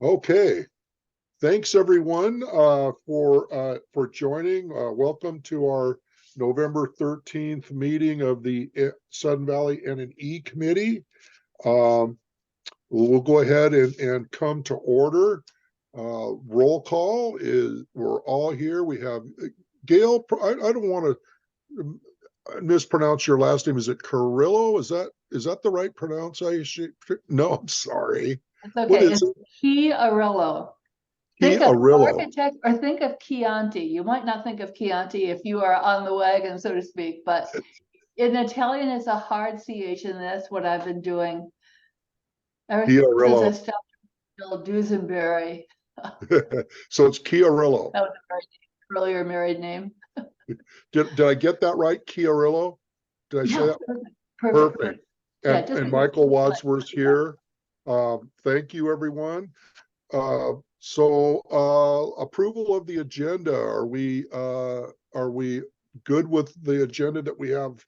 Okay, thanks everyone for joining. Welcome to our November 13th meeting of the Sun Valley N&E Committee. We'll go ahead and come to order. Roll call is we're all here. We have Gail. I don't want to mispronounce your last name. Is it Carrillo? Is that the right pronunciation? No, I'm sorry. It's okay. What is It's Chiarillo. he? Think of Arillo. architect or think of Chianti. You might not think of Chianti if you are on the wagon, so to speak, but in Italian, it's a hard CH, and that's what I've been doing ever since I Chiarillo. stopped Bill Duesenberry. So it's Chiarillo. That was a very earlier married name. Did I get that right? Chiarillo? Did I say that? Perfect. Perfect. Yeah, And Michael Wadsworth here. Thank you, everyone. So approval of the agenda. Are we good with the agenda that we have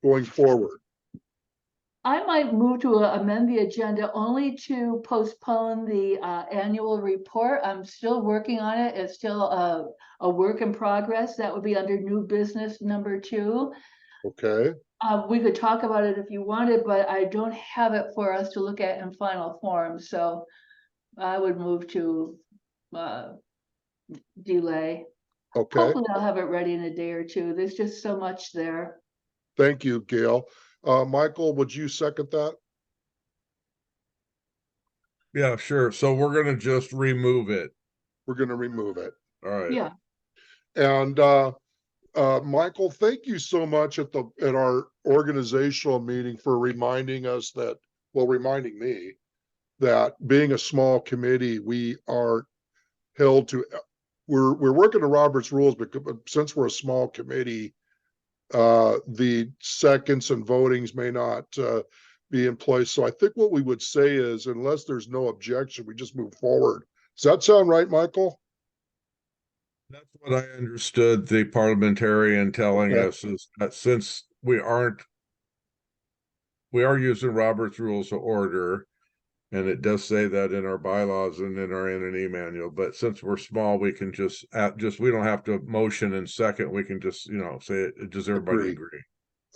going forward? I might move to amend the agenda only to postpone the annual report. I'm still working on it. It's still a work in progress. That would be under new business number 2. Okay. We could talk about it if you wanted, but I don't have it for us to look at in final form. So I would move to delay. Okay. Hopefully I'll have it ready in a day or two. There's just so much there. Thank you, Gail. Michael, would you second that? Yeah, sure. So we're gonna just remove it. We're going to remove it. All right. Yeah. And Michael, thank you so much at our organizational meeting for reminding us that, well, reminding me that being a small committee, we are held to, we're working to Robert's rules, but since we're a small committee, the seconds and votings may not be in place. So I think what we would say is, unless there's no objection, we just move forward. Does that sound right, Michael? That's what I understood the parliamentarian telling Okay. us, is that since we are using Robert's Rules of Order, and it does say that in our bylaws and in our N&E manual, but since we're small, we can just we don't have to motion and second. We can just, say it. Does everybody agree?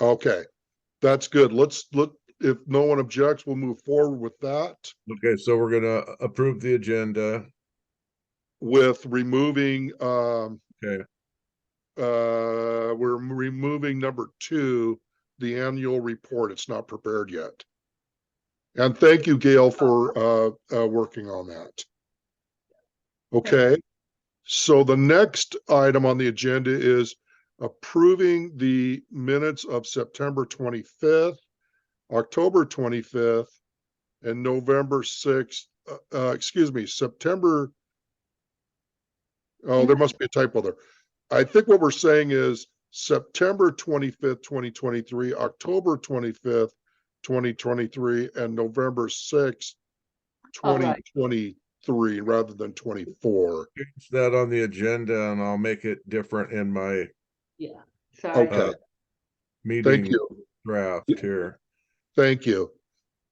Okay, that's good. If no one objects, we'll move forward with that. Okay, so we're gonna approve the agenda. With removing, Okay. we're removing number 2, the annual report. It's not prepared yet. And thank you, Gail, for working on that. Okay, so the next item on the agenda is approving the minutes of September 25th, October 25th, and November 6th. September. Oh, there must be a typo there. I think what we're saying is September 25th, 2023, October 25th, 2023, and November 6th, 2023, rather than 24. Change that on the agenda, and I'll make it different in my Sorry. Okay. meeting Thank you. draft here. Thank you.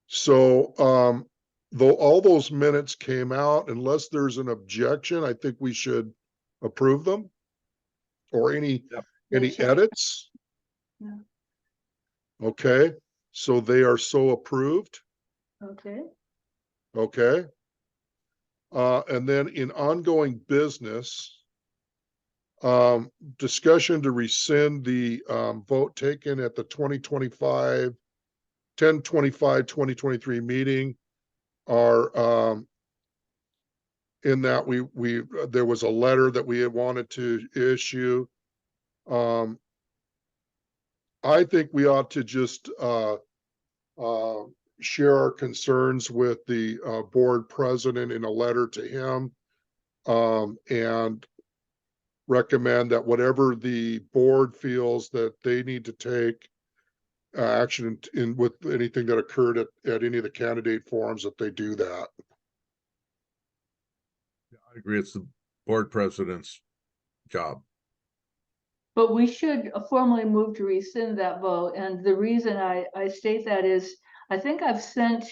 So, though all those minutes came out, unless there's an objection, I think we should approve them. Or any edits? Yeah. Okay, so they are so approved. Okay. Okay. And then in ongoing business, discussion to rescind the vote taken at the 10/25/2023 meeting are in that there was a letter that we had wanted to issue. I think we ought to just share our concerns with the board president in a letter to him, and recommend that whatever the board feels that they need to take action in with anything that occurred at any of the candidate forums, that they do that. I agree. It's the board president's job. But we should formally move to rescind that vote. And the reason I state that is, I think I've sent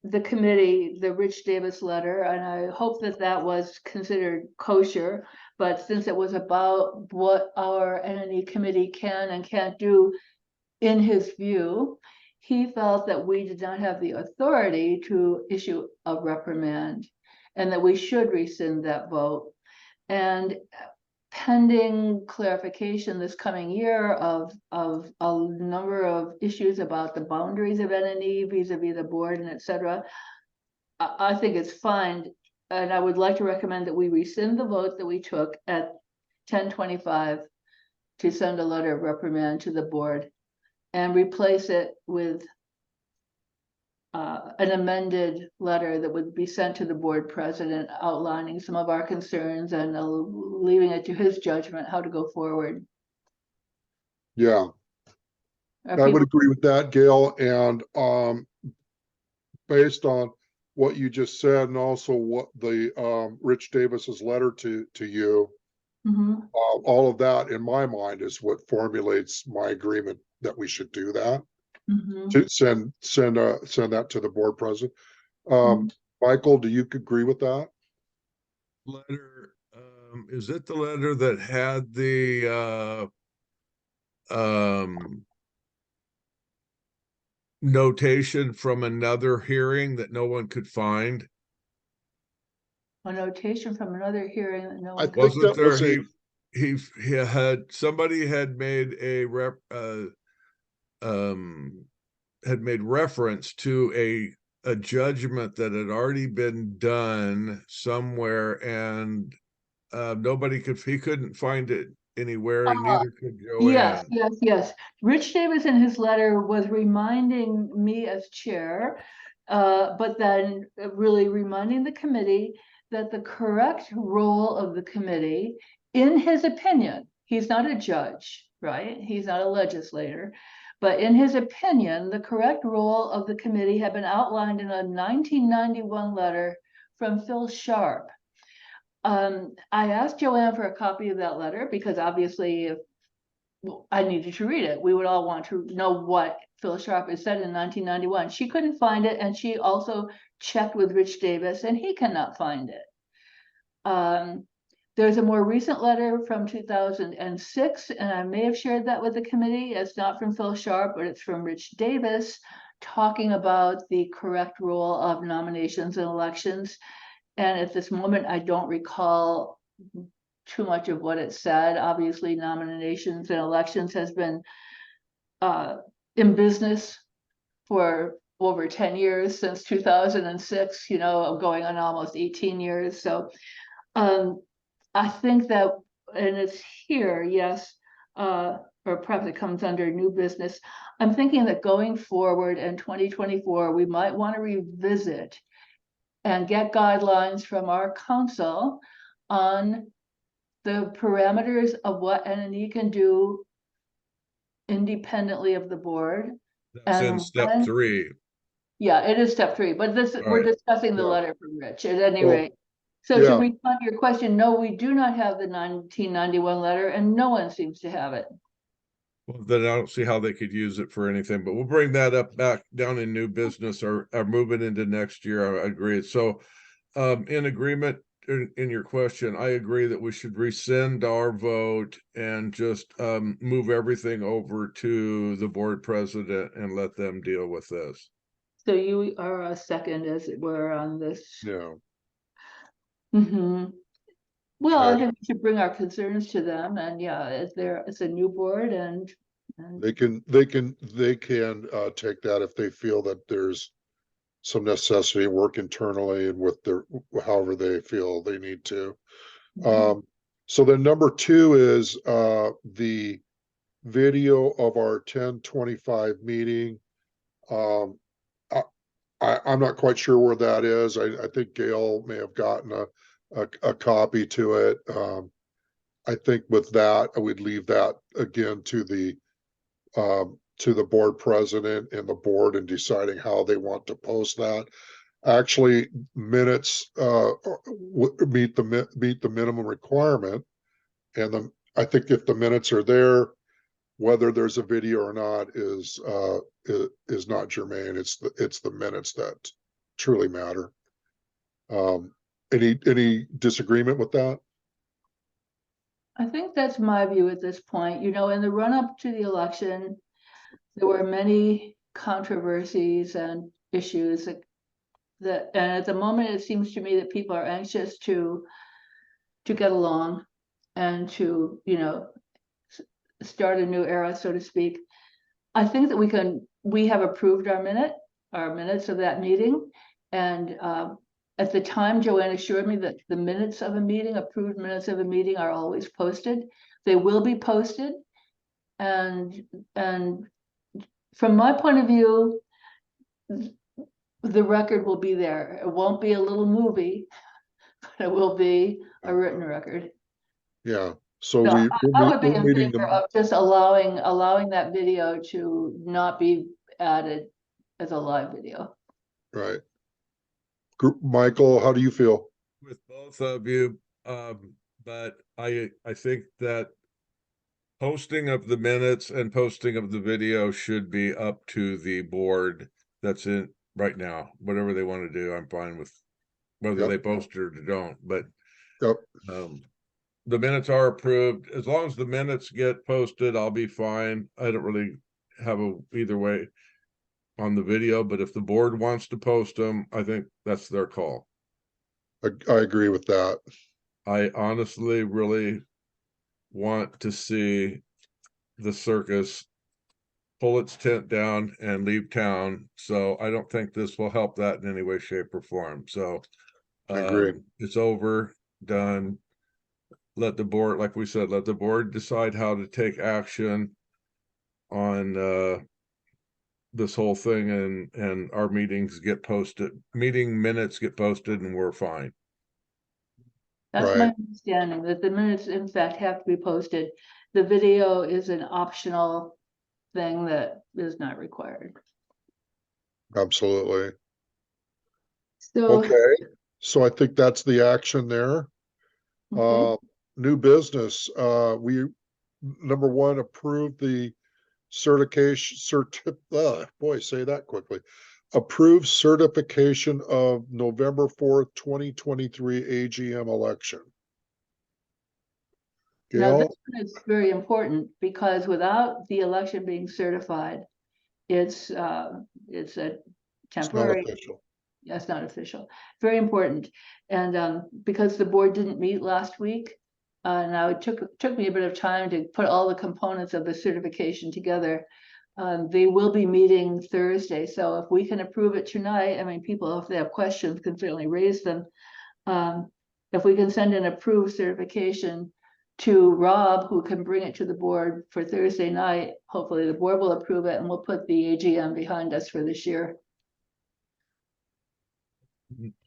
the committee, the Rich Davis letter, and I hope that that was considered kosher. But since it was about what our NNE committee can and can't do in his view, he felt that we did not have the authority to issue a reprimand and that we should rescind that vote. And pending clarification this coming year of a number of issues about the boundaries of NNE vis-a-vis the board and et cetera, I think it's fine. And I would like to recommend that we rescind the vote that we took at 10:25 to send a letter of reprimand to the board and replace it with an amended letter that would be sent to the board president outlining some of our concerns and leaving it to his judgment how to go forward. Yeah, I would agree with that, Gail. And based on what you just said, and also what the Rich Davis's letter to you, all of that in my mind is what formulates my agreement that we should do that. To send that to the board president. Michael, do you agree with that? Letter, is it the letter that had the notation from another hearing that no one could find? A notation from another hearing that no one. I think Wasn't that there, was he had, somebody had made a had made reference to a judgment that had already been done somewhere, and he couldn't find it anywhere, and neither could Joanne. Yes. Rich Davis in his letter was reminding me as chair, but then really reminding the committee that the correct role of the committee, in his opinion, he's not a judge, right? He's not a legislator. But in his opinion, the correct role of the committee had been outlined in a 1991 letter from Phil Sharp. I asked Joanne for a copy of that letter because obviously if I needed to read it, we would all want to know what Phil Sharp has said in 1991. She couldn't find it, and she also checked with Rich Davis, and he cannot find it. There's a more recent letter from 2006, and I may have shared that with the committee. It's not from Phil Sharp, but it's from Rich Davis, talking about the correct role of nominations and elections. And at this moment, I don't recall too much of what it said. Obviously, nominations and elections has been in business for over 10 years, since 2006, going on almost 18 years. So I think that, and it's here, yes, or perhaps it comes under new business. I'm thinking that going forward in 2024, we might want to revisit and get guidelines from our council on the parameters of what NNE can do independently of the board. That's in step 3. Yeah, it is step 3, but we're discussing the letter from Rich at any rate. So to respond to your question, no, we do not have the 1991 letter, and no one seems to have it. Well, then I don't see how they could use it for anything, but we'll bring that up back down in new business or moving into next year. I agree. So in agreement in your question, I agree that we should rescind our vote and just move everything over to the board president and let them deal with this. So you are a second, as it were, on this. Yeah. Well, I think we should bring our concerns to them, and it's a new board, and they can take that if they feel that there's some necessity to work internally and with their however they feel they need to. So then number 2 is the video of our 10:25 meeting. I'm not quite sure where that is. I think Gail may have gotten a copy to it. I think with that, I would leave that again to the board president and the board in deciding how they want to post that. Actually, minutes meet the minimum requirement, and I think if the minutes are there, whether there's a video or not is not germane. It's the minutes that truly matter. Any disagreement with that? I think that's my view at this point. You know, in the run-up to the election, there were many controversies and issues and at the moment, it seems to me that people are anxious to get along and to, you know, start a new era, so to speak. I think that we have approved our minutes of that meeting. And at the time, Joanne assured me that the minutes of a meeting, approved minutes of a meeting, are always posted. They will be posted. And from my point of view, the record will be there. It won't be a little movie, but it will be a written record. Yeah, so So I would be we're in meeting favor them, of just allowing that video to not be added as a live video. right? Michael, how do you feel? With both of you, but I think that posting of the minutes and posting of the video should be up to the board that's in right now. Whatever they want to do, I'm fine with whether Yep. they post it or don't. But Yep, the minutes are approved. As long as the minutes get posted, I'll be fine. I don't really have either way on the video, but if the board wants to post them, I think that's their call. I agree with that. I honestly really want to see the circus pull its tent down and leave town. So I don't think this will help that in any way, shape, or form. So I agree. it's over, done. Let the board, like we said, let the board decide how to take action on this whole thing, and our meetings get posted, meeting minutes get posted, and we're fine. That's my Right. understanding, that the minutes in fact have to be posted. The video is an optional thing that is not required. Absolutely. So, Okay, so I think that's the action there. okay. New business, we, number one, approve the boy, say that quickly. Approve certification of November 4th, 2023 AGM election. Now, this Gail, one is very important because without the election being certified, it's a it's not temporary, official. that's not official, very important. And because the board didn't meet last week, now it took me a bit of time to put all the components of the certification together. They will be meeting Thursday, so if we can approve it tonight, I mean, people, if they have questions, can certainly raise them. If we can send an approved certification to Rob, who can bring it to the board for Thursday night, hopefully the board will approve it and we'll put the AGM behind us for this year.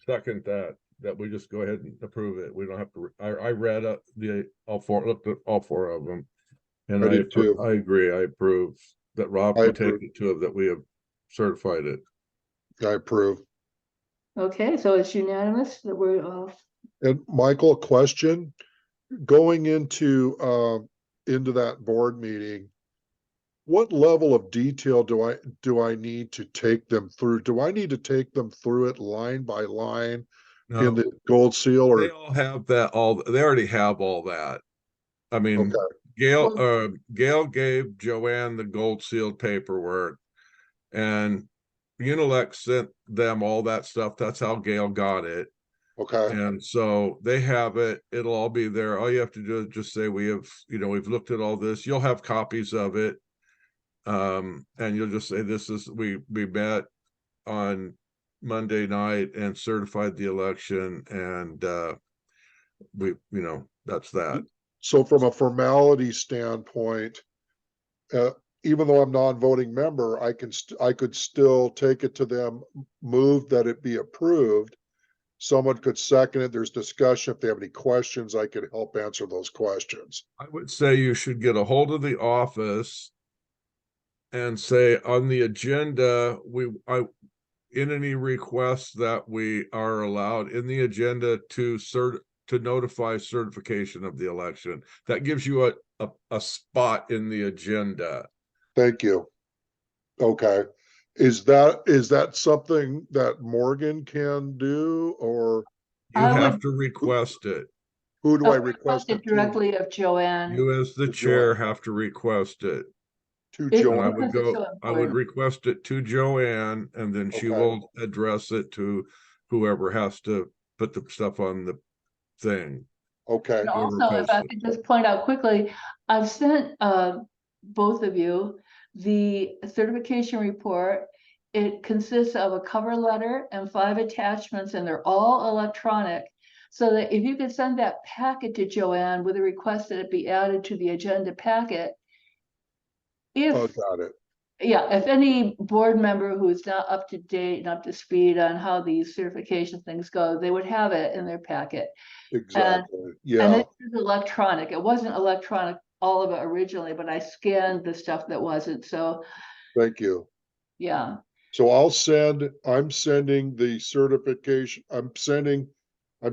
Second that we just go ahead and approve it. We don't have to. I read looked at all four of them, and I did too. I agree. I approve that Rob I can take approve. it to that we have certified it. I approve. Okay, so it's unanimous that we're off. And Michael, question, going into that board meeting, what level of detail do I need to take them through? Do I need to take them through it line by line in No, the gold seal, they or all have that. They already have all that. I mean, okay, Gail gave Joanne the gold sealed paperwork, and Unilec sent them all that stuff. That's how Gail got it. okay, And so they have it. It'll all be there. All you have to do is just say we've looked at all this. You'll have copies of it. And you'll just say we met on Monday night and certified the election, and that's that. so from a formality standpoint, even though I'm non-voting member, I could still take it to them, move that it be approved. Someone could second it. There's discussion. If they have any questions, I could help answer those questions. I would say you should get a hold of the office and say on the agenda, in any requests that we are allowed in the agenda to notify certification of the election. That gives you a spot in the agenda. Thank you. Okay. Is that something that Morgan can do, or You I have would- to request it. who do I request request it to? directly of Joanne. You as the To chair Joanne. have to request it. To It- And I Joanne? would Because it's go, so I would important. request it to Joanne, and then she Okay. will address it to whoever has to put the stuff on the thing. Okay, And whoever also, if I posts it. could just point out quickly, I've sent both of you the certification report. It consists of a cover letter and 5 attachments, and they're all electronic. So that if you could send that packet to Joanne with a request that it be added to the agenda packet. oh, If, got it. yeah, if any board member who is not up to date and up to speed on how these certification things go, they would have it in their packet. Exactly, And yeah, it is electronic. It wasn't electronic, all of it originally, but I scanned the stuff that wasn't. So, thank you. yeah, So I'm sending the certification, I'm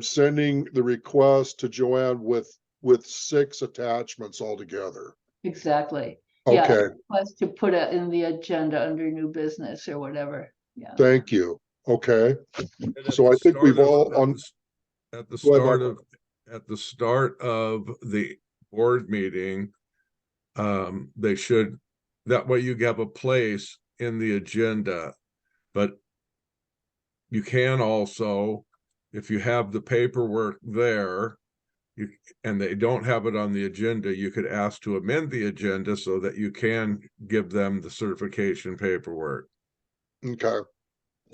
sending the request to Joanne with 6 attachments altogether. exactly. Yeah, Okay, request to put it in the agenda under new business or whatever. Yeah. thank you. Okay, And at so the I think start we've of- all at on, the s- At the Go ahead, start Michael. at the start of the board meeting, they should, that way you have a place in the agenda. But you can also, if you have the paperwork there, and they don't have it on the agenda, you could ask to amend the agenda so that you can give them the certification paperwork. okay,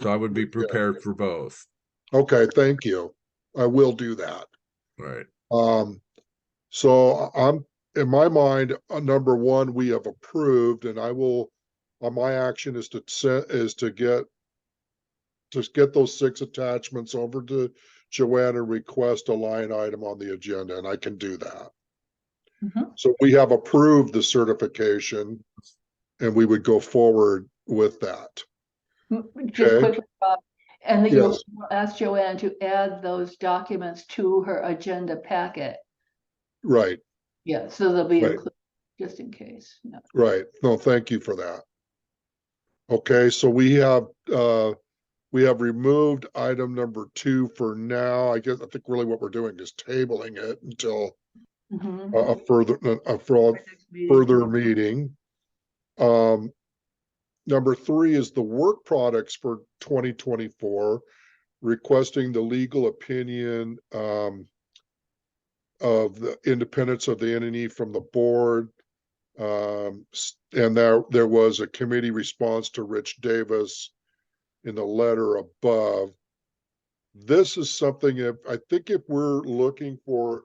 So I would be prepared for both, okay, thank you. I will do that. right? So I'm, in my mind, number one, we have approved, and I will, my action is to get those 6 attachments over to Joanne and request a line item on the agenda, and I can do that. Mhm. So we have approved the certification, and we would go forward with that. Just Okay. quickly, Bob, and that you'll Yes. ask Joanne to add those documents to her agenda packet. Right, Yeah, so they'll be Right. included, just in case. Yeah. right. No, thank you for that. Okay, so we have removed item number 2 for now. I think really what we're doing is tabling it until Mhm. a further Next meeting. meeting. Number 3 is the work products for 2024, requesting the legal opinion of the independence of the entity from the board. And there was a committee response to Rich Davis in the letter above. This is something, I think if we're looking for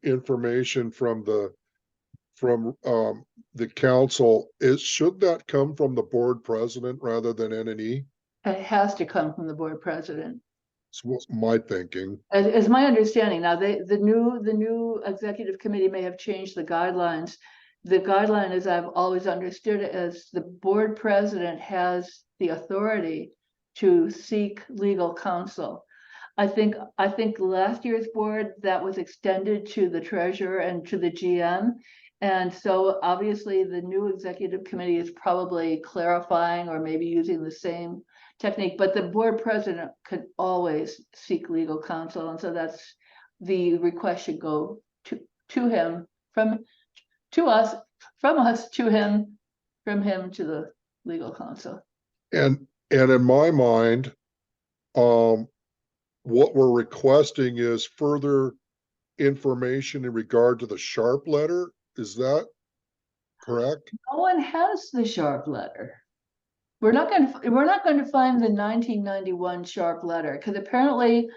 information from the council, should that come from the board president rather than NNE? It has to come from the board president. It's my thinking. As my understanding, now the new executive committee may have changed the guidelines. The guideline, as I've always understood it, is the board president has the authority to seek legal counsel. I think last year's board, that was extended to the treasurer and to the GM. And so obviously the new executive committee is probably clarifying or maybe using the same technique, but the board president could always seek legal counsel. And so that's, the request should go to him, from us to him, from him to the legal counsel. And in my mind, what we're requesting is further information in regard to the Sharp letter. Is that correct? No one has the Sharp letter. We're not going to find the 1991 Sharp letter, because apparently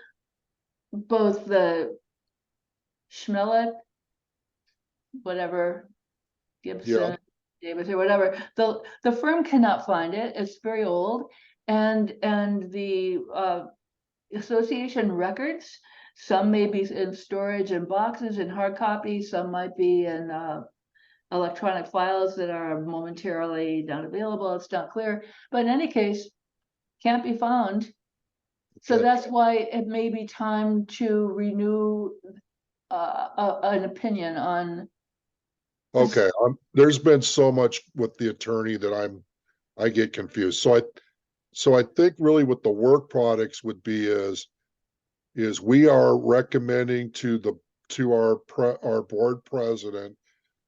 both the Schmelet, whatever, Gibson, Davis or whatever, the firm cannot find it. It's very old. And the association records, some may be in storage in boxes in hard copy, some might be in electronic files that are momentarily not available. It's not clear, but in any case, can't be found. So Okay. that's why it may be time to renew an opinion on. Okay, there's been so much with the attorney that I get confused. So I think really what the work products would be is we are recommending to our board president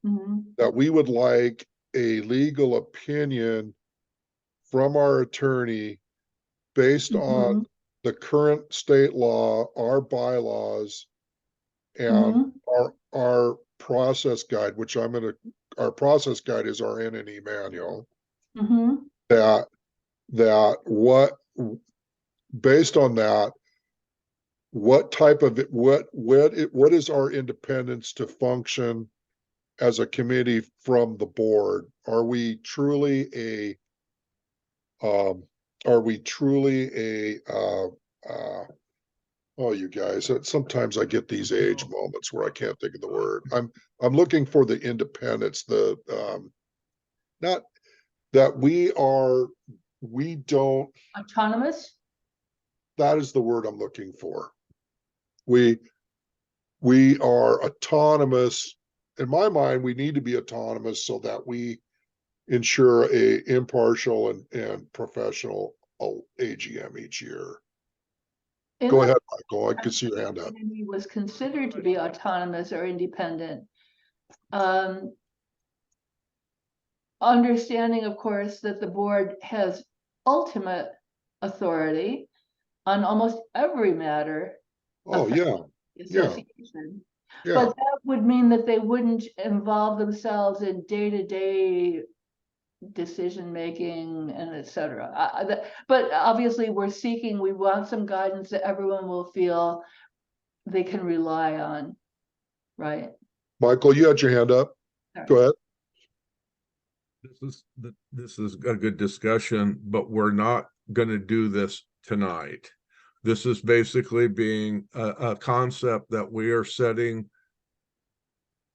Mhm, that we would like a legal opinion from our attorney based on mhm, the current state law, our bylaws, and mhm, our process guide, which our process guide is our NNE manual, mhm. that based on that, what type of what is our independence to function as a committee from the board? Um, are we truly oh, you guys, sometimes I get these age moments where I can't think of the word. I'm looking for the independence, not that we don't, Autonomous? that is the word I'm looking for. We, we are autonomous. In my mind, we need to be autonomous so that we ensure a impartial and professional AGM each year. In Go the ahead, Michael. I can see your hand up. community was considered to be autonomous or independent. Um, Understanding, of course, that the board has ultimate authority on almost every matter Oh, yeah, the yeah, association. yeah, But that would mean that they wouldn't involve themselves in day-to-day decision-making and et cetera. But obviously, we want some guidance that everyone will feel they can rely on, right? Michael, you had your hand up. Go ahead. This is a good discussion, but we're not gonna do this tonight. This is basically being a concept that we are setting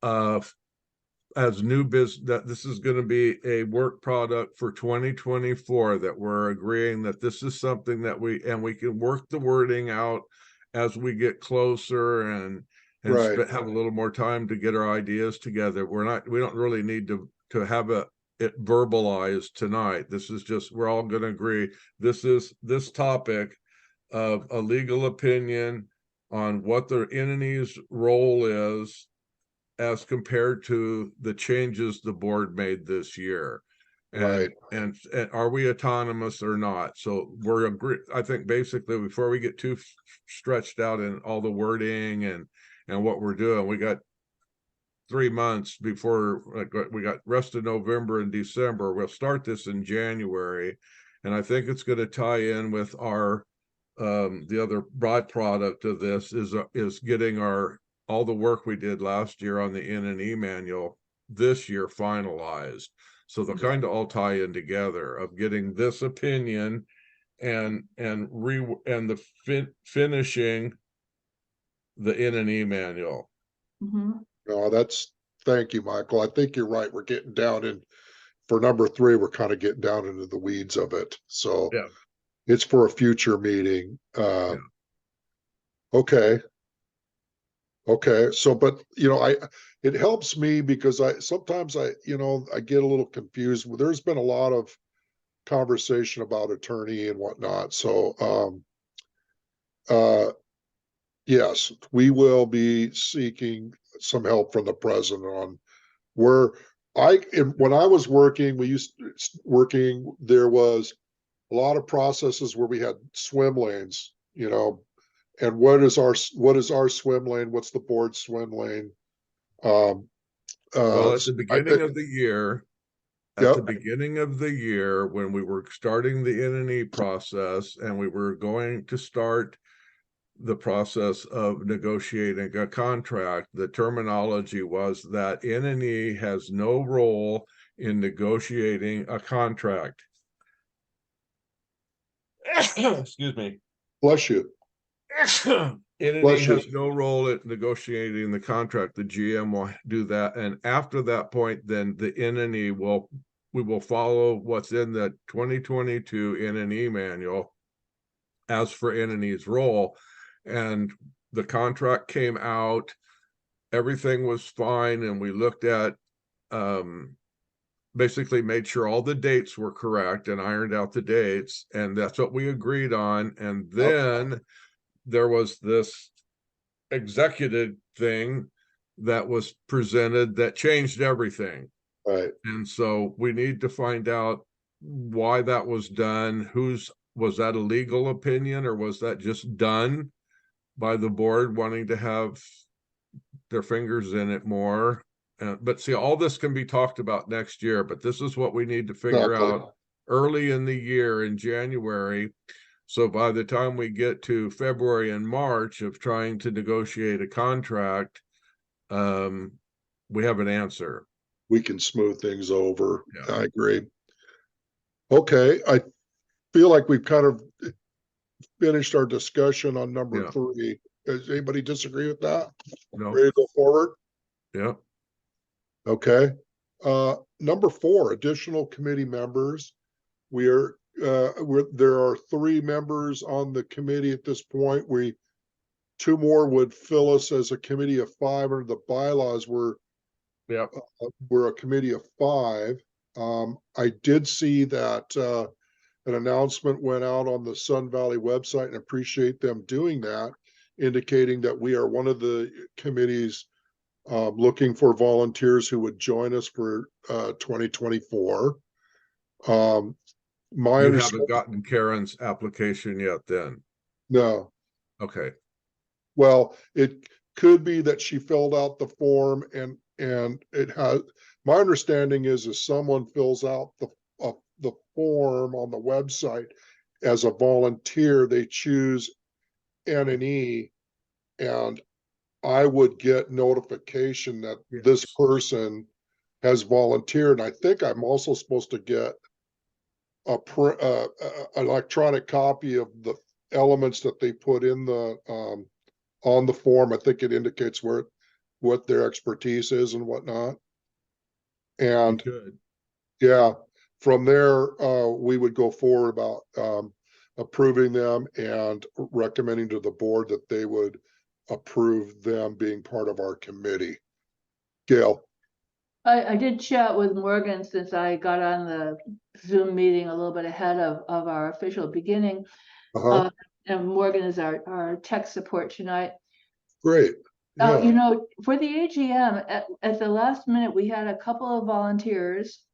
as new business, that this is gonna be a work product for 2024, that we're agreeing that this is something that we can work the wording out as we get closer and Right. have a little more time to get our ideas together. We don't really need to have it verbalized tonight. This is just, we're all gonna agree, this topic of a legal opinion on what the entity's role is as compared to the changes the board made this year. Right. And are we autonomous or not? So we're I think basically, before we get too stretched out in all the wording and what we're doing, we got 3 months before, we got rest of November and December. We'll start this in January, and I think it's going to tie in with our the other byproduct of this is getting all the work we did last year on the NNE manual this year finalized. So they'll kind of all tie in together, of getting this opinion and finishing the NNE manual. Mhm. No, thank you, Michael. I think you're right. We're getting down for number 3, we're kind of getting down into the weeds of it. So Yeah. it's for a future meeting. Yeah. Okay. Okay. So, but it helps me because sometimes I get a little confused. There's been a lot of conversation about attorney and whatnot. So, yes, we will be seeking some help from the president on where when I was working, there was a lot of processes where we had swim lanes, and what is our swim lane? What's the board swim lane? Well, at the I beginning of the year, Yep, when we were starting the NNE process and we were going to start the process of negotiating a contract, the terminology was that NNE has no role in negotiating a contract. Excuse me. bless you. NNE Bless you. has no role in negotiating the contract. The GM will do that, and after that point, then the NNE we will follow what's in the 2022 NNE manual as for NNE's role. And the contract came out, everything was fine, and we looked at basically made sure all the dates were correct and ironed out the dates, and that's what we agreed on. And then there was this executive thing that was presented that changed everything. Right. And so we need to find out why that was done. Was that a legal opinion, or was that just done by the board wanting to have their fingers in it more? But see, all this can be talked about next year, but this is what we need to figure Exactly. out early in the year in January. So by the time we get to February and March of trying to negotiate a contract, we have an answer. We can smooth things over. Yeah. I agree. Okay, I feel like we've kind of finished our discussion on number Yeah. 3. Does anybody disagree with that? No, Ready to go forward? yeah, Okay. Number 4, additional committee members. There are 3 members on the committee at this point. 2 more would fill us as a committee of 5 under the bylaws. yeah. We're a committee of 5. I did see that an announcement went out on the Sun Valley website, and appreciate them doing that, indicating that we are one of the committees looking for volunteers who would join us for 2024. My You understanding, haven't gotten Karen's application yet then? no. Okay, Well, it could be that she filled out the form and it has, my understanding is someone fills out the form on the website as a volunteer, they choose N&E, and I would get notification that this Yes. person has volunteered. And I think I'm also supposed to get electronic copy of the elements that they put in the on the form. I think it indicates what their expertise is and whatnot. And good. yeah, from there, we would go forward about approving them and recommending to the board that they would approve them being part of our committee. Gail. I did chat with Morgan since I got on the Zoom meeting a little bit ahead of our official beginning. Uh-huh. And Morgan is our tech support tonight. Great. You Yeah. know, for the AGM, at the last minute, we had a couple of volunteers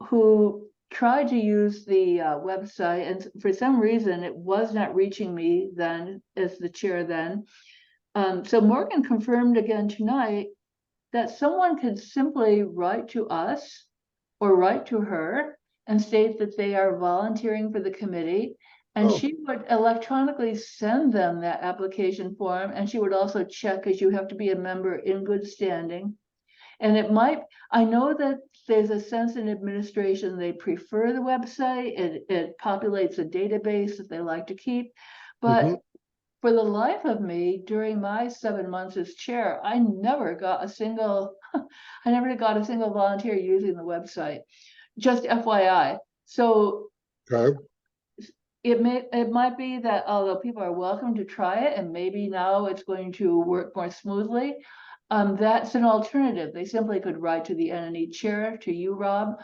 who tried to use the website, and for some reason, it was not reaching me then as the chair then. So Morgan confirmed again tonight that someone could simply write to us or write to her and state that they are volunteering for the committee. And she would electronically send them that application form, and she would also check, because you have to be a member in good standing. And it might, I know that there's a sense in administration, they prefer the website, it populates a database that they like to keep. But for the life of me, during my 7 months as chair, I never got a single volunteer using the website, just FYI. So Okay. it might be that although people are welcome to try it, and maybe now it's going to work more smoothly, that's an alternative. They simply could write to the N&E chair, to you, Rob,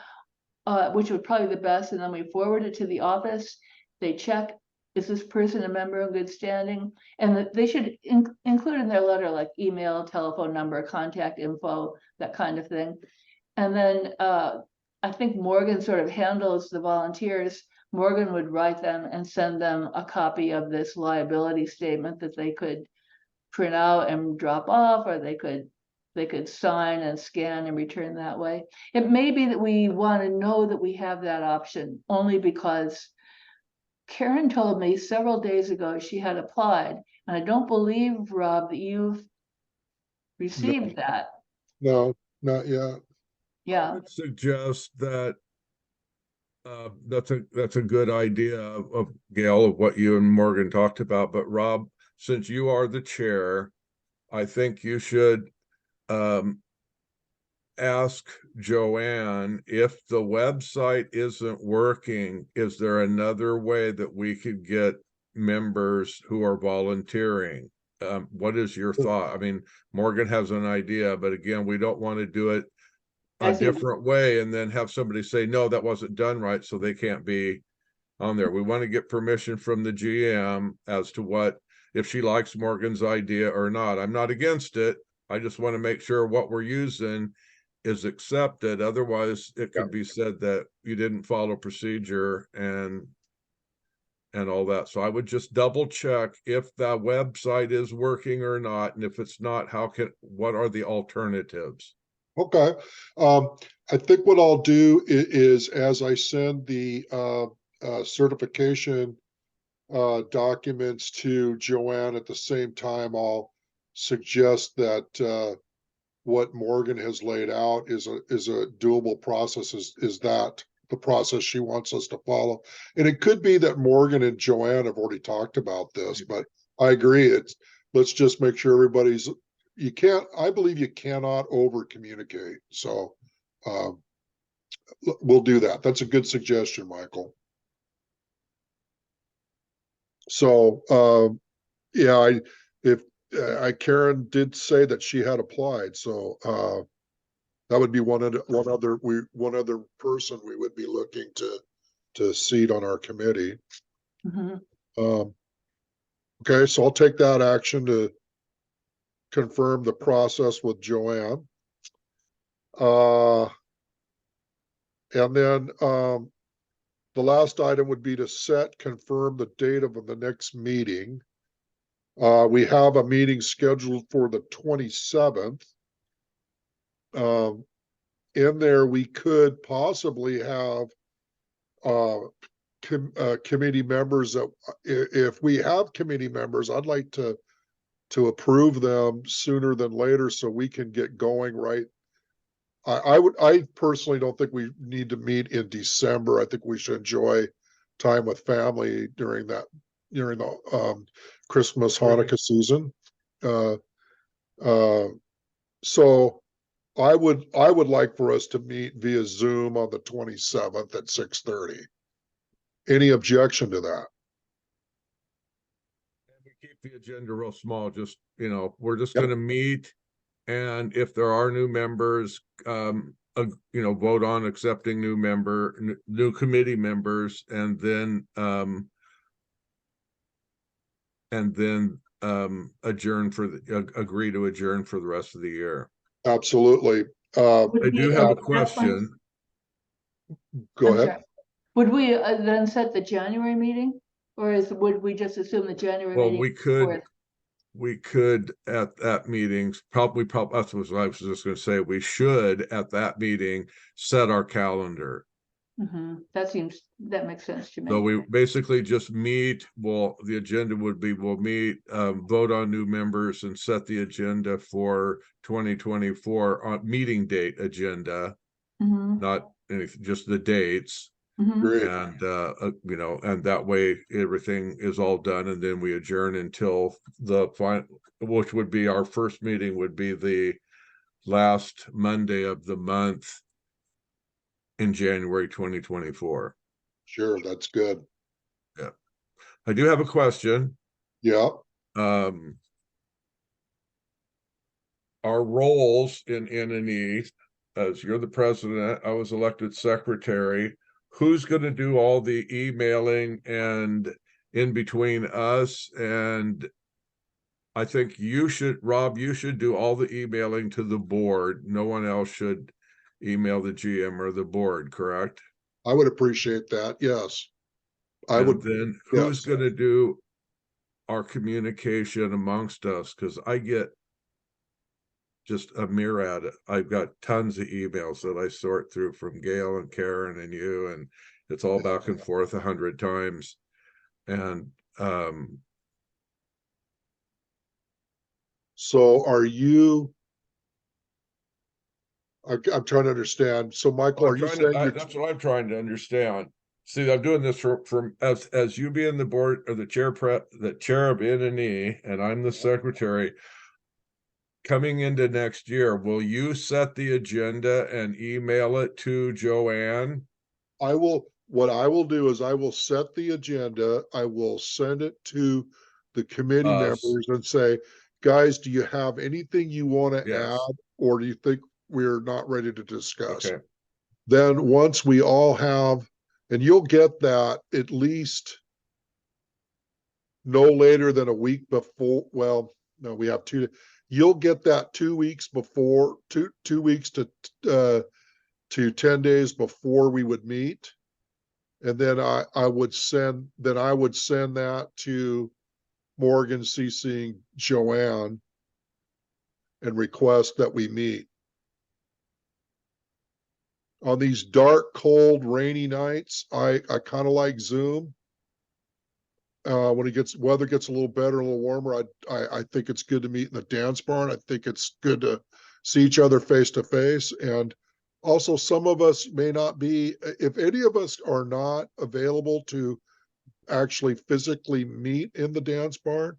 which would probably be the best, and then we forward it to the office. They check, is this person a member in good standing? And they should include in their letter like email, telephone number, contact info, that kind of thing. And then I think Morgan sort of handles the volunteers. Morgan would write them and send them a copy of this liability statement that they could print out and drop off, or they could sign and scan and return that way. It may be that we want to know that we have that option, only because Karen told me several days ago she had applied, and I don't believe, Rob, that you've received that. No, not yet. Yeah. I would suggest that that's a good idea of Gail, of what you and Morgan talked about. But Rob, since you are the chair, I think you should ask Joanne, if the website isn't working, is there another way that we could get members who are volunteering? What is your thought? I mean, Morgan has an idea, but again, we don't want to do it a see. different way and then have somebody say, no, that wasn't done right, so they can't be on there. We want to get permission from the GM as to what, if she likes Morgan's idea or not. I'm not against it. I just want to make sure what we're using is accepted. Otherwise, it could be said that you didn't follow procedure and all that. So I would just double check if the website is working or not. And if it's not, what are the alternatives? Okay, I think what I'll do is as I send the certification documents to Joanne at the same time, I'll suggest that what Morgan has laid out is a doable process. Is that the process she wants us to follow? And it could be that Morgan and Joanne have already talked about this, but I agree. Let's just make sure everybody's. I believe you cannot over communicate. So we'll do that. That's a good suggestion, Michael. So yeah, Karen did say that she had applied, so that would be one other person we would be looking to seat on our committee. Mhm. Okay, so I'll take that action to confirm the process with Joanne. And then the last item would be to confirm the date of the next meeting. We have a meeting scheduled for the 27th. In there, we could possibly have committee members that, if we have committee members, I'd like to approve them sooner than later so we can get going right. I personally don't think we need to meet in December. I think we should enjoy time with family during the Christmas, Hanukkah season. So I would like for us to meet via Zoom on the 27th at 6:30. Any objection to that? And we keep the agenda real small, just, we're just gonna meet. And if there are new members, vote on accepting new committee members, and then agree to adjourn for the rest of the year. Absolutely. Would I we, do have a at that point- question. Go I'm ahead. sorry. Would we then set the January meeting? Or would we just assume the January Well, meeting? we could at that meeting, probably, that's what I was just gonna say, we should at that meeting set our calendar. That makes sense to me. So we basically just meet, the agenda would be, we'll meet, vote on new members and set the agenda for 2024 on meeting date agenda, Mhm, not anything, just the dates. mhm. Great. And, and that way everything is all done, and then we adjourn until the final, which would be our first meeting would be the last Monday of the month in January 2024. Sure, that's good. I do have a question. Yeah. Our roles in NNE, as you're the president, I was elected secretary. Who's going to do all the emailing and in between us? And I think Rob, you should do all the emailing to the board. No one else should email the GM or the board, correct? I would appreciate that. Yes. Then who's Yes. going to do our communication amongst us? Because I get just a myriad. I've got tons of emails that I sort through from Gail and Karen and you, and it's all back and forth 100 times. And so are you? I'm trying to understand. So Michael, are you saying that's what I'm trying to understand. See, I'm doing this from as you being the board or the chair of NNE, and I'm the secretary. Coming into next year, will you set the agenda and email it to Joanne? what I will do is I will set the agenda. I will send it to the committee Us. members and say, guys, do you have anything you want to Yes. add? Or do you think we're not ready to discuss. Okay, Then once we all have, and you'll get that at least no later than a week before, well, no, we have you'll get that 2 weeks before, 2 weeks to 10 days before we would meet. And then I would send that to Morgan CCing Joanne and request that we meet. On these dark, cold, rainy nights, I kind of like Zoom. When weather gets a little better, a little warmer, I think it's good to meet in the dance barn. I think it's good to see each other face to face. And also, some of us may not be, if any of us are not available to actually physically meet in the dance barn,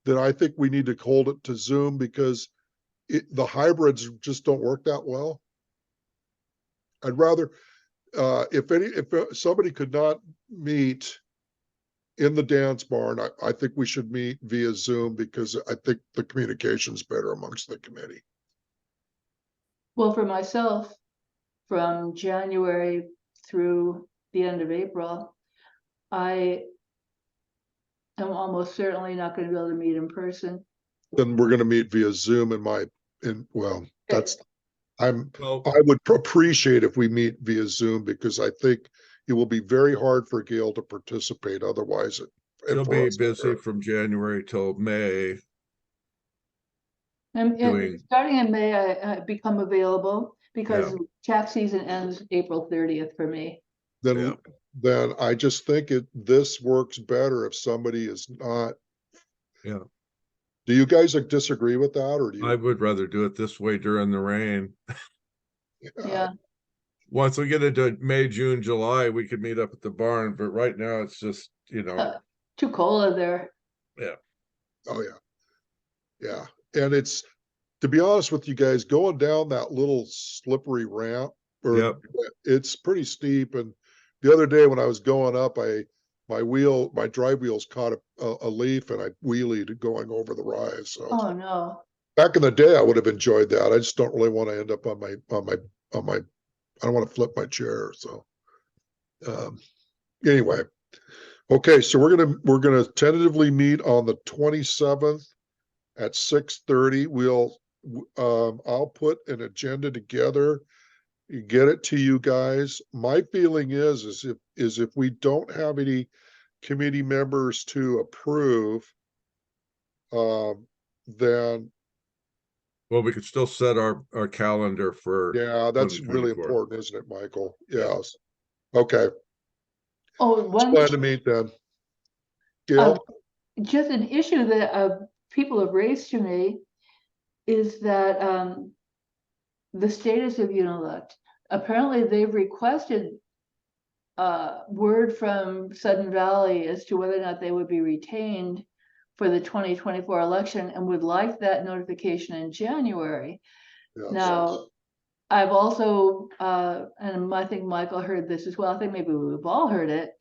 then I think we need to hold it to Zoom, because the hybrids just don't work that well. I'd rather, if somebody could not meet in the dance barn, I think we should meet via Zoom, because I think the communication's better amongst the committee. Well, for myself, from January through the end of April, I am almost certainly not going to be able to meet in person. Then we're gonna meet via Zoom well, that's, well, I would appreciate if we meet via Zoom, because I think it will be very hard for Gail to participate otherwise. you'll for be us. busy from January till May. And Doing- starting in May, I become available because tax season ends April 30th for me. Yeah. Then I just think this works better if somebody is not. Yeah. Do you guys disagree with that, or do I you? would rather do it this way during the rain. Yeah, Once we get into May, June, July, we could meet up at the barn, but right now it's just, too cold there. Oh, yeah. Yeah. And it's, to be honest with you guys, going down that little slippery ramp, Yep. it's pretty steep. And the other day when I was going up, my drive wheels caught a leaf, and I wheelied going over the rise. So Oh, no. back in the day, I would have enjoyed that. I just don't really want to end up on my, I don't want to flip my chair. So, anyway, okay. So we're going to tentatively meet on the 27th at 6:30. I'll put an agenda together, get it to you guys. My feeling is if we don't have any committee members to approve, then Well, we could still set our calendar for. yeah, that's really 2024. important, isn't it, Michael? Yes. Okay. Oh, one, Glad to meet then. Gail? just an issue that people have raised to me is that the status of Unilect. Apparently, they've requested word from Sudden Valley as to whether or not they would be retained for the 2024 election, and would like that notification in January. Yes. Now, I've also, and I think Michael heard this as well, I think maybe we've all heard it,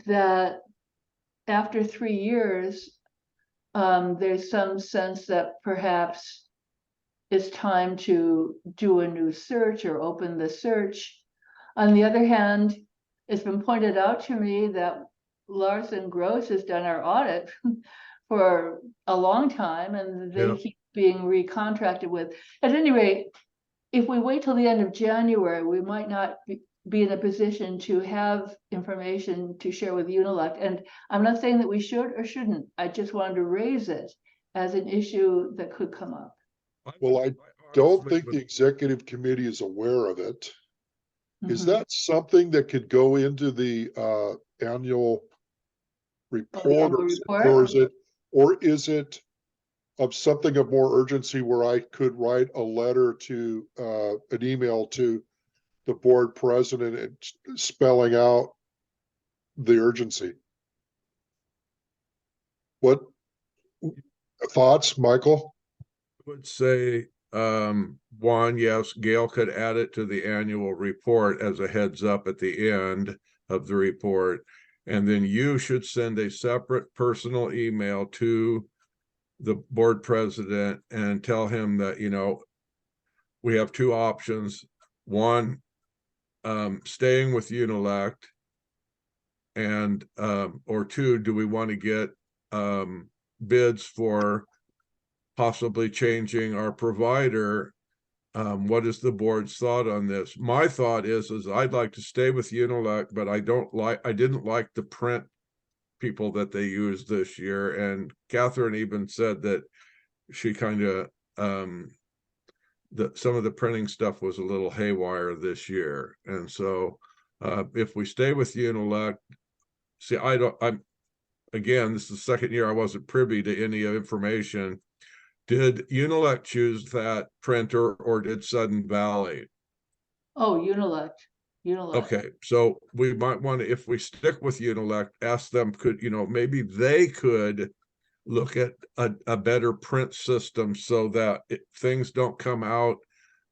that after 3 years, there's some sense that perhaps it's time to do a new search or open the search. On the other hand, it's been pointed out to me that Larson Gross has done our audit for a long time, and they keep being recontracted with. At any rate, if we wait till the end of January, we might not be in a position to have information to share with Unilect. And I'm not saying that we should or shouldn't. I just wanted to raise it as an issue that could come up. Well, I don't think the executive committee is aware of it. Is that something that could go into the annual report, or is it of something of more urgency where I could write a letter to an email to the board president and spelling out the urgency? What thoughts, Michael? I would say, one, yes, Gail could add it to the annual report as a heads up at the end of the report. And then you should send a separate personal email to the board president and tell him that, we have two options. One, staying with Unilect, and or two, do we want to get bids for possibly changing our provider? What is the board's thought on this? My thought is I'd like to stay with Unilect, but I didn't like the print people that they used this year. And Catherine even said that she kind of some of the printing stuff was a little haywire this year. And so if we stay with Unilect, see, again, this is the second year I wasn't privy to any information. Did Unilect choose that printer, or did Sudden Valley? Oh, Unilect. Okay, so we might want to, if we stick with Unilect, ask them, maybe they could look at a better print system so that things don't come out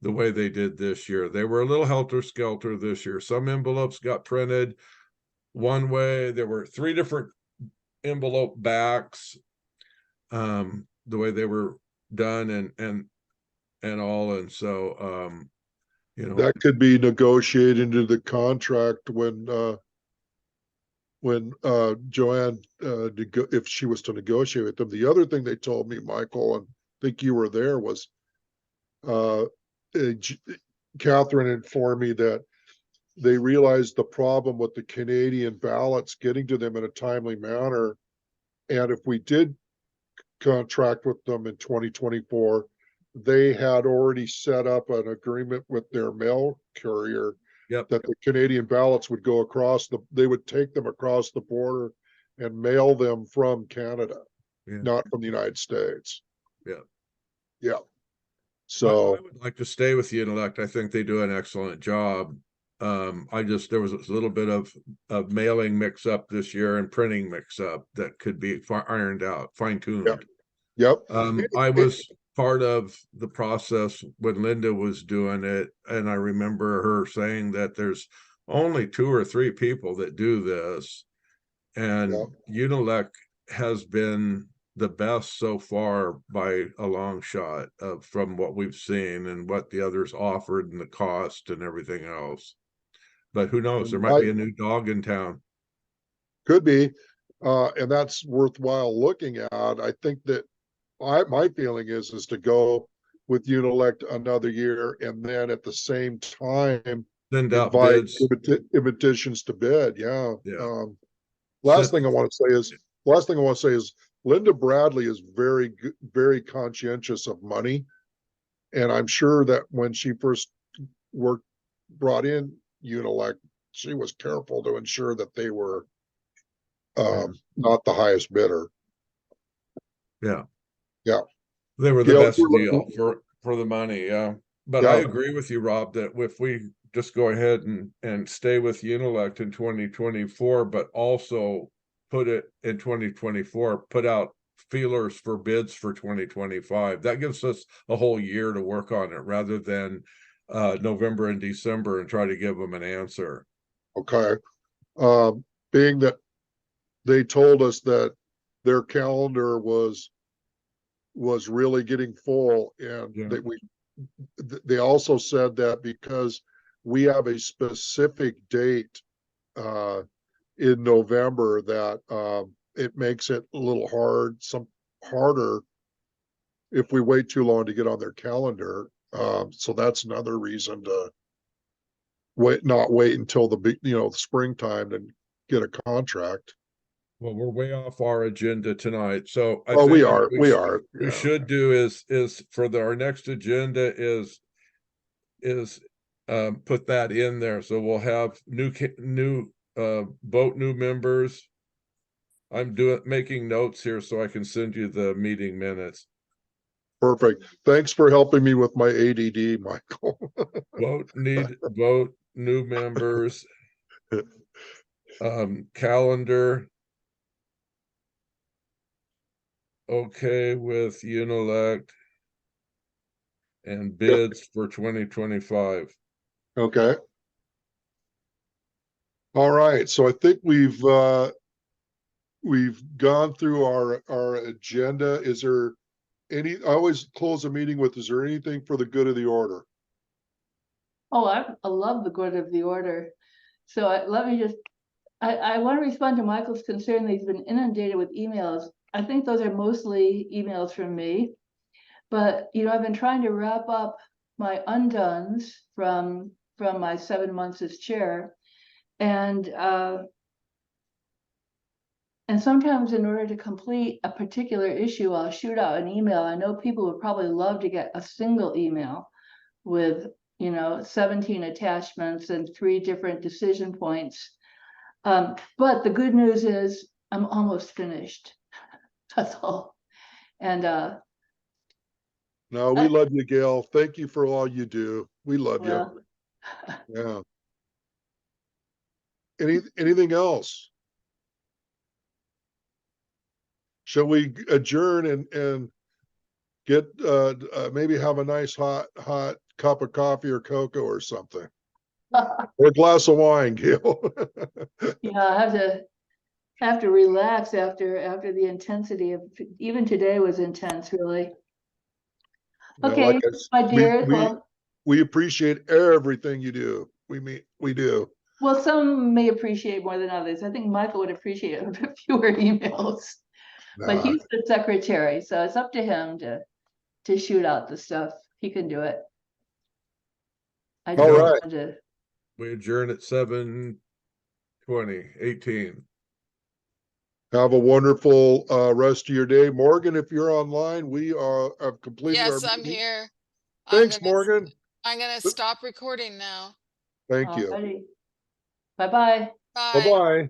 the way they did this year. They were a little helter-skelter this year. Some envelopes got printed one way. There were 3 different envelope backs, the way they were done and all. And so, That could be negotiated into the contract when Joanne, if she was to negotiate with them. The other thing they told me, Michael, and I think you were there, was Catherine informed me that they realized the problem with the Canadian ballots getting to them in a timely manner. And if we did contract with them in 2024, they had already set up an agreement with their mail courier. Yep. That the Canadian ballots would go they would take them across the border and mail them from Canada, not from the United States. Yeah. Yeah. So I would like to stay with Unilect. I think they do an excellent job. There was a little bit of mailing mix up this year and printing mix up that could be ironed out, fine-tuned. Yep. I was part of the process when Linda was doing it, and I remember her saying that there's only 2 or 3 people that do this, and Unilect has been the best so far by a long shot from what we've seen and what the others offered and the cost and everything else. But who knows? There might be a new dog in town. Could be, and that's worthwhile looking at. I think that my feeling is to go with Unilect another year, and then at the same time Send out invite bids. invitations to bid. Yeah. Yeah. Last thing I want to say is Linda Bradley is very conscientious of money, and I'm sure that when she first brought in Unilect, she was careful to ensure that they were not the highest bidder. Yeah. Yeah. They were the best deal for the money. Yeah. But I agree with you, Rob, that if we just go ahead and stay with Unilect in 2024, but also put it in 2024, put out feelers for bids for 2025, that gives us a whole year to work on it rather than November and December and try to give them an answer. Okay. Being that they told us that their calendar was really getting full, and that they also said that because we have a specific date in November, that it makes it a little harder if we wait too long to get on their calendar. So that's another reason to not wait until the springtime to get a contract. Well, we're way off our agenda tonight, so I think we should do is for our next agenda is put that in there, so we'll have vote new members. I'm making notes here so I can send you the meeting minutes. Perfect. Thanks for helping me with my ADD, Michael. vote new members. Calendar. Okay with Unilect and bids for 2025. Okay. All right. So I think we've gone through our agenda. Is there I always close a meeting with, is there anything for the good of the order? Oh, I love the good of the order. So let me just, I want to respond to Michael's concern that he's been inundated with emails. I think those are mostly emails from me. But, I've been trying to wrap up my undones from my 7 months as chair. And sometimes in order to complete a particular issue, I'll shoot out an email. I know people would probably love to get a single email with, 17 attachments and 3 different decision points. But the good news is I'm almost finished. That's all. And No, we love you, Gail. Thank you for all you do. We love you. well, Yeah. Anything else? Shall we adjourn and get maybe have a nice hot cup of coffee or cocoa or something? Or a glass of wine, Gail. I have to relax after the intensity of, even today was intense, really. Well, Okay, like I s- my dear. we appreciate everything you do. We do. Well, some may appreciate more than others. I think Michael would appreciate fewer emails, but Nah. he's the secretary, so it's up to him to shoot out the stuff. He can do it. I All just right. wanted to. We adjourn at 7:18. Have a wonderful rest of your day. Morgan, if you're online, we have completed our Yes, I'm meeting. here. Thanks, Morgan. I'm gonna stop recording now. Thank you. Alrighty. Bye-bye. Bye. Bye-bye.